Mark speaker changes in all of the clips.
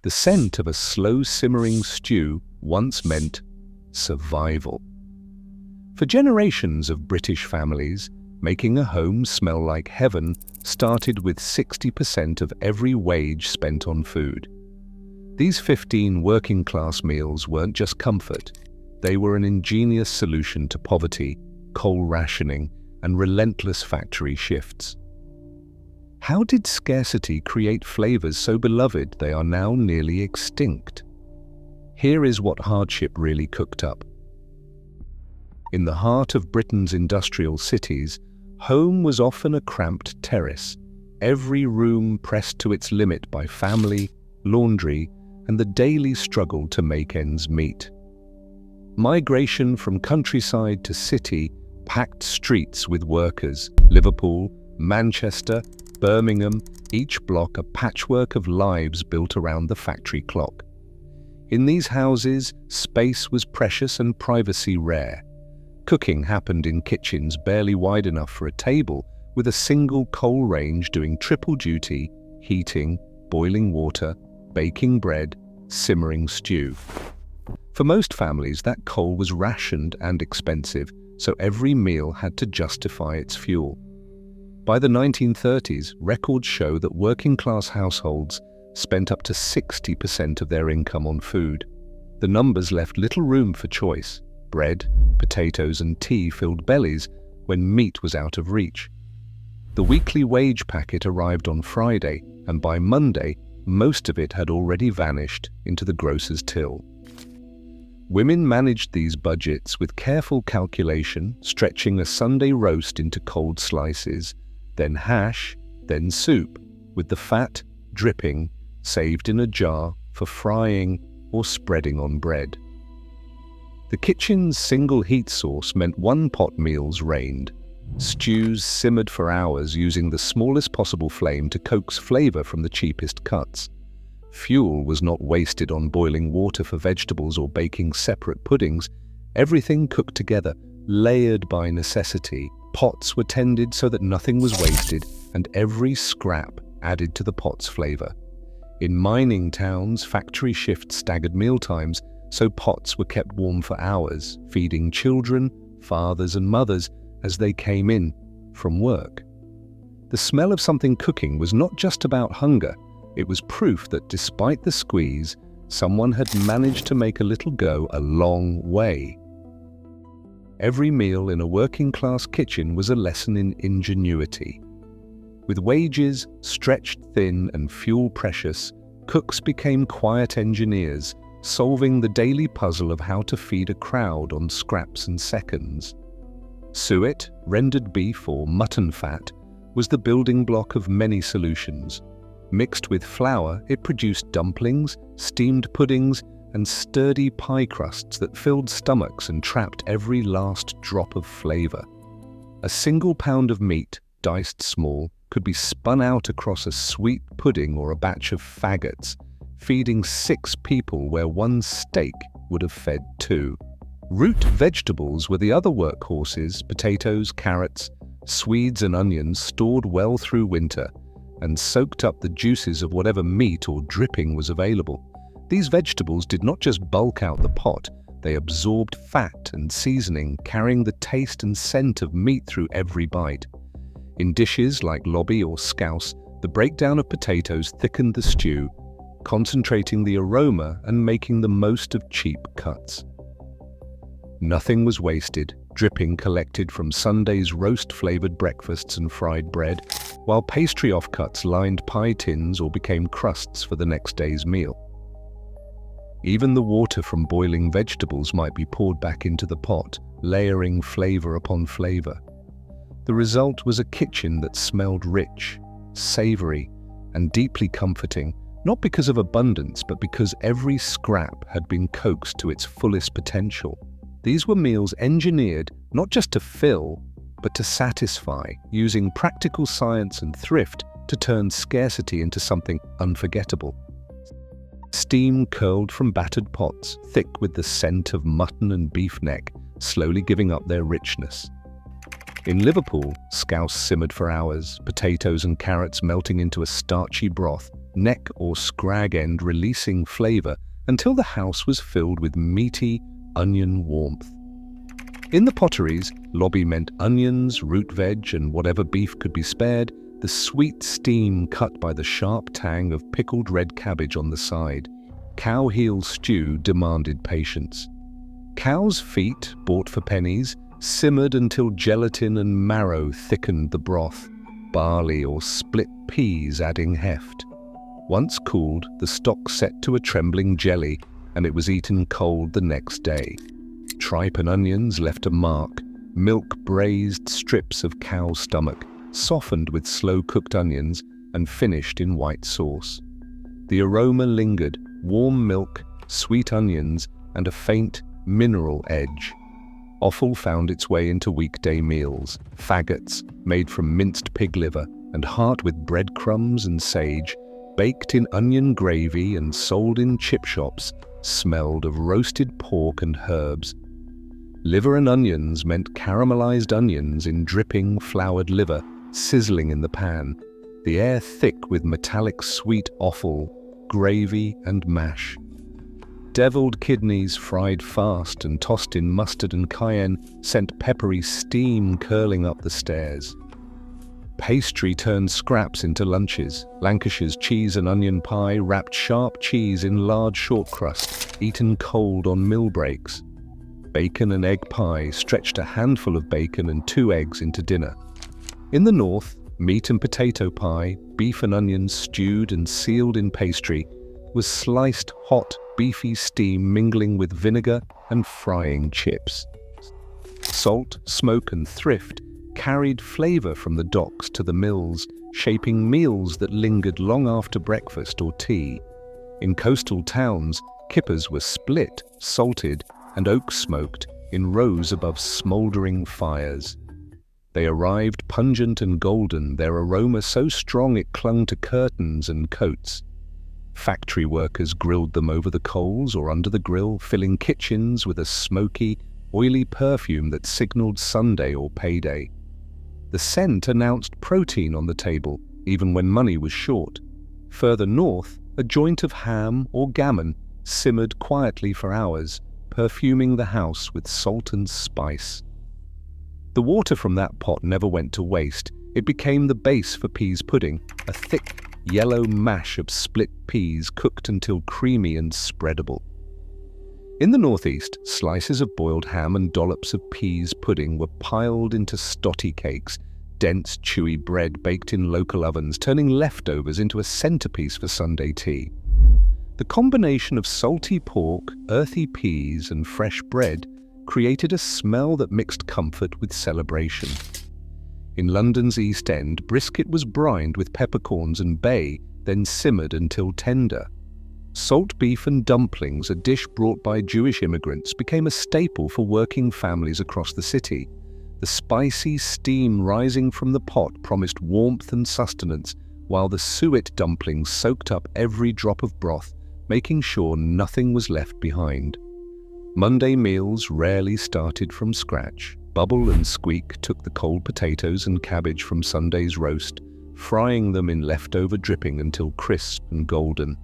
Speaker 1: The scent of a slow-simmering stew once meant survival. For generations of British families, making a home smell like heaven started with 60% of every wage spent on food. These 15 working-class meals weren't just comfort. They were an ingenious solution to poverty, coal rationing, and relentless factory shifts. How did scarcity create flavors so beloved they are now nearly extinct? Here is what hardship really cooked up. In the heart of Britain's industrial cities, home was often a cramped terrace, every room pressed to its limit by family, laundry, and the daily struggle to make ends meet. Migration from countryside to city packed streets with workers. Liverpool, Manchester, Birmingham, each block a patchwork of lives built around the factory clock. In these houses, space was precious and privacy rare. Cooking happened in kitchens barely wide enough for a table, with a single coal range doing triple duty: heating, boiling water, baking bread, simmering stew. For most families, that coal was rationed and expensive, so every meal had to justify its fuel. By the 1930s, records show that working-class households spent up to 60% of their income on food. The numbers left little room for choice. Bread, potatoes, and tea filled bellies when meat was out of reach. The weekly wage packet arrived on Friday, and by Monday, most of it had already vanished into the grocer's till. Women managed these budgets with careful calculation, stretching a Sunday roast into cold slices, then hash, then soup, with the fat, dripping, saved in a jar for frying or spreading on bread. The kitchen's single heat source meant one-pot meals reigned. Stews simmered for hours using the smallest possible flame to coax flavor from the cheapest cuts. Fuel was not wasted on boiling water for vegetables or baking separate puddings. Everything cooked together, layered by necessity. Pots were tended so that nothing was wasted, and every scrap added to the pot's flavor. In mining towns, factory shifts staggered mealtimes, so pots were kept warm for hours, feeding children, fathers and mothers as they came in from work. The smell of something cooking was not just about hunger, it was proof that despite the squeeze, someone had managed to make a little go a long way. Every meal in a working-class kitchen was a lesson in ingenuity. With wages stretched thin and fuel precious, cooks became quiet engineers, solving the daily puzzle of how to feed a crowd on scraps and seconds. Suet, rendered beef or mutton fat, was the building block of many solutions. Mixed with flour, it produced dumplings, steamed puddings, and sturdy pie crusts that filled stomachs and trapped every last drop of flavor. A single pound of meat, diced small, could be spun out across a sweet pudding or a batch of faggots, feeding 6 people where one steak would have fed 2. Root vegetables were the other workhorses: potatoes, carrots, swedes and onions stored well through winter and soaked up the juices of whatever meat or dripping was available. These vegetables did not just bulk out the pot, they absorbed fat and seasoning, carrying the taste and scent of meat through every bite. In dishes like lobby or scouse, the breakdown of potatoes thickened the stew, concentrating the aroma and making the most of cheap cuts. Nothing was wasted, dripping collected from Sunday's roast-flavored breakfasts and fried bread, while pastry offcuts lined pie tins or became crusts for the next day's meal. Even the water from boiling vegetables might be poured back into the pot, layering flavor upon flavor. The result was a kitchen that smelled rich, savory, and deeply comforting, not because of abundance, but because every scrap had been coaxed to its fullest potential. These were meals engineered not just to fill, but to satisfy, using practical science and thrift to turn scarcity into something unforgettable. Steam curled from battered pots, thick with the scent of mutton and beef neck, slowly giving up their richness. In Liverpool, scouse simmered for hours, potatoes and carrots melting into a starchy broth, neck or scrag end releasing flavor until the house was filled with meaty onion warmth. In the potteries, lobby meant onions, root veg, and whatever beef could be spared, the sweet steam cut by the sharp tang of pickled red cabbage on the side. Cow heel stew demanded patience. Cow's feet, bought for pennies, simmered until gelatin and marrow thickened the broth, barley or split peas adding heft. Once cooled, the stock set to a trembling jelly, and it was eaten cold the next day. Tripe and onions left a mark, milk braised strips of cow stomach, softened with slow-cooked onions and finished in white sauce. The aroma lingered, warm milk, sweet onions, and a faint, mineral edge. Offal found its way into weekday meals, faggots made from minced pig liver and heart with breadcrumbs and sage, baked in onion gravy and sold in chip shops, smelled of roasted pork and herbs. Liver and onions meant caramelized onions in dripping, floured liver, sizzling in the pan, the air thick with metallic sweet offal, gravy and mash. Deviled kidneys fried fast and tossed in mustard and cayenne sent peppery steam curling up the stairs. Pastry turned scraps into lunches. Lancashire's cheese and onion pie wrapped sharp cheese in large short crust, eaten cold on mill breaks. Bacon and egg pie stretched a handful of bacon and 2 eggs into dinner. In the north, meat and potato pie, beef and onions stewed and sealed in pastry, was sliced hot, beefy steam mingling with vinegar and frying chips. Salt, smoke and thrift carried flavor from the docks to the mills, shaping meals that lingered long after breakfast or tea. In coastal towns, kippers were split, salted, and oak smoked in rows above smoldering fires. They arrived pungent and golden, their aroma so strong it clung to curtains and coats. Factory workers grilled them over the coals or under the grill, filling kitchens with a smoky, oily perfume that signaled Sunday or payday. The scent announced protein on the table, even when money was short. Further north, a joint of ham or gammon simmered quietly for hours, perfuming the house with salt and spice. The water from that pot never went to waste. It became the base for peas pudding, a thick, yellow mash of split peas cooked until creamy and spreadable. In the northeast, slices of boiled ham and dollops of peas pudding were piled into stotty cakes, dense, chewy bread baked in local ovens, turning leftovers into a centerpiece for Sunday tea. The combination of salty pork, earthy peas, and fresh bread created a smell that mixed comfort with celebration. In London's East End, brisket was brined with peppercorns and bay, then simmered until tender. Salt beef and dumplings, a dish brought by Jewish immigrants, became a staple for working families across the city. The spicy steam rising from the pot promised warmth and sustenance, while the suet dumplings soaked up every drop of broth, making sure nothing was left behind. Monday meals rarely started from scratch. Bubble and Squeak took the cold potatoes and cabbage from Sunday's roast, frying them in leftover dripping until crisp and golden.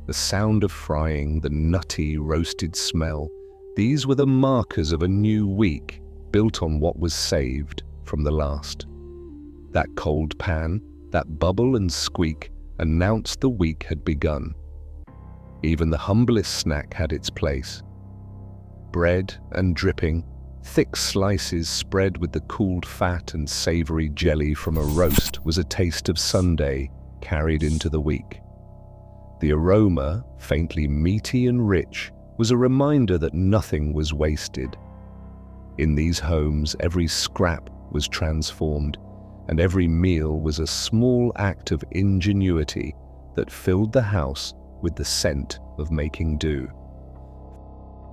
Speaker 1: The sound of frying, the nutty, roasted smell, these were the markers of a new week, built on what was saved from the last. That cold pan, that bubble and squeak, announced the week had begun. Even the humblest snack had its place. Bread and dripping, thick slices spread with the cooled fat and savory jelly from a roast was a taste of Sunday carried into the week. The aroma, faintly meaty and rich, was a reminder that nothing was wasted. In these homes, every scrap was transformed, and every meal was a small act of ingenuity that filled the house with the scent of making do.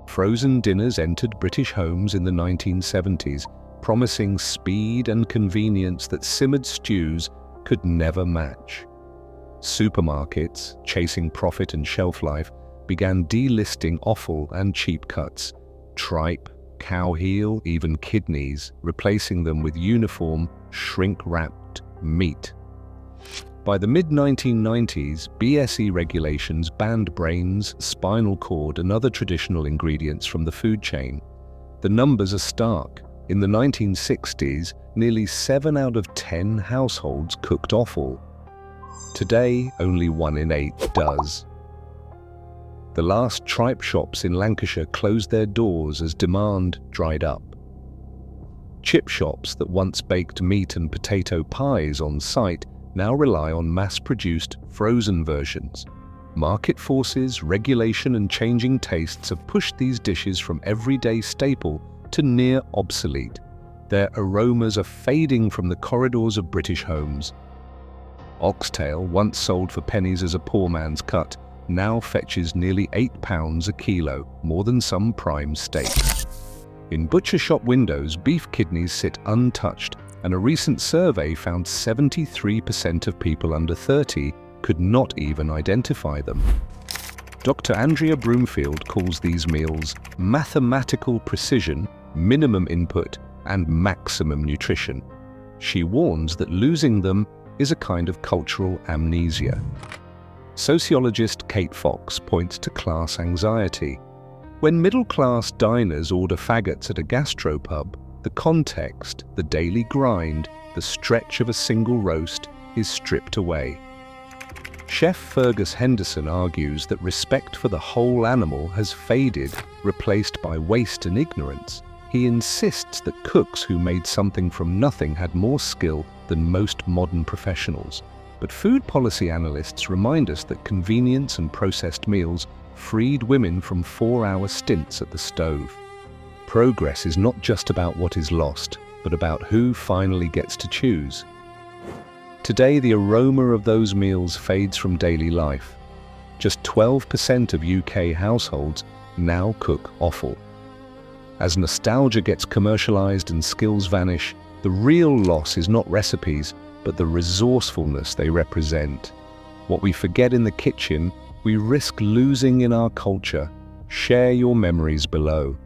Speaker 1: Frozen dinners entered British homes in the 1970s, promising speed and convenience that simmered stews could never match. Supermarkets, chasing profit and shelf life, began delisting offal and cheap cuts, tripe, cow heel, even kidneys, replacing them with uniform, shrink-wrapped meat. By the mid-1990s, BSE regulations banned brains, spinal cord, and other traditional ingredients from the food chain. The numbers are stark. In the 1960s, nearly 7 out of 10 households cooked offal. Today, only 1 in 8 does. The last tripe shops in Lancashire closed their doors as demand dried up. Chip shops that once baked meat and potato pies on site now rely on mass-produced frozen versions. Market forces, regulation, and changing tastes have pushed these dishes from everyday staple to near obsolete. Their aromas are fading from the corridors of British homes. Oxtail, once sold for pennies as a poor man's cut, now fetches nearly £8 a kilo, more than some prime steaks. In butcher shop windows, beef kidneys sit untouched, and a recent survey found 73% of people under 30 could not even identify them. Dr. Andrea Broomfield calls these meals mathematical precision, minimum input, and maximum nutrition. She warns that losing them is a kind of cultural amnesia. Sociologist Kate Fox points to class anxiety. When middle-class diners order faggots at a gastropub, the context, the daily grind, the stretch of a single roast is stripped away. Chef Fergus Henderson argues that respect for the whole animal has faded, replaced by waste and ignorance. He insists that cooks who made something from nothing had more skill than most modern professionals. But food policy analysts remind us that convenience and processed meals freed women from 4-hour stints at the stove. Progress is not just about what is lost, but about who finally gets to choose. Today, the aroma of those meals fades from daily life. Just 12% of UK households now cook offal. As nostalgia gets commercialized and skills vanish, the real loss is not recipes, but the resourcefulness they represent. What we forget in the kitchen, we risk losing in our culture. Share your memories below.